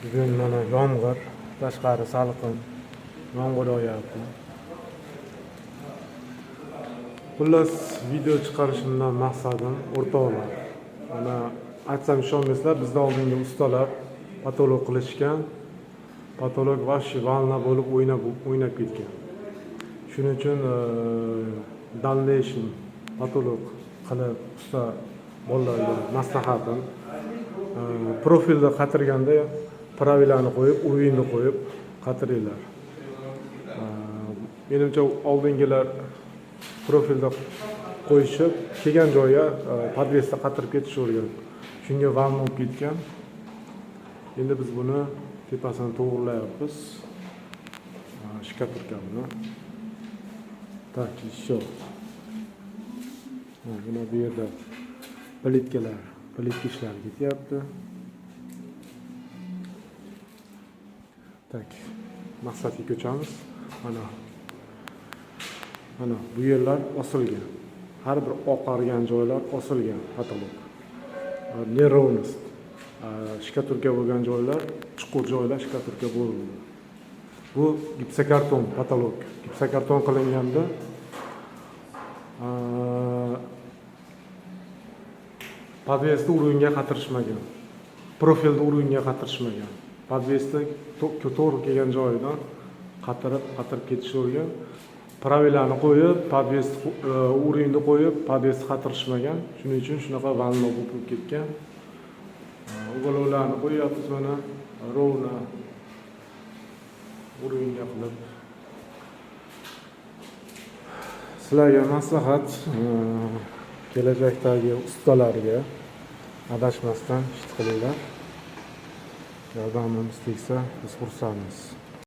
Bugun mana yomg'ir, tashqari salqin, yomg'ir yog'yapti. Xullas, video chiqarishimdan maqsadim o'rtoqlar. Mana aytsam ishonmaysizlar, bizda oldingi ustalar patolog qilishgan. Patolog vashi valna bo'lib o'ynab ketgan. Shuning uchun dallashim patolog qilib usta bolalarga maslahatim profilda qatirganda pravilani qo'yib, urinni qo'yib qatiringlar. Menimcha oldingilar profilda qo'yishib, kelgan joyga podvesda qatirib ketishavergan. Shunga valna bo'lib ketgan. Endi biz buni tepasini to'g'rilayapmiz. Shkaturka buni. Tak, еще. Mana bu yerda plitkalar ishlari ketyapti. Tak, maqsadga ko'chamiz. Mana bu yerlar osilgan. Har bir oqargan joylar osilgan patolog. Nerovnost. Shkaturka bo'lgan joylar, chuqur joylar shkaturka bo'lgan. Bu gipsokarton patolog. Gipsokarton qilinganda podvesda uringa qatirishmagan. Profilda uringa qatirishmagan. Podvesda to'g'ri kelgan joyidan qatirib ketishavergan. Pravilani qo'yib, podvest urinni qo'yib, podvest qatirishmagan. Shuning uchun shunaqa valna bo'lib ketgan. Ulovlarni qo'yapmiz mana rovna uringa qilib. Sizlarga maslahat, kelajakdagi ustalarga adashmasdan ish qilinglar. Yordamimiz tegsa, biz xursandmiz.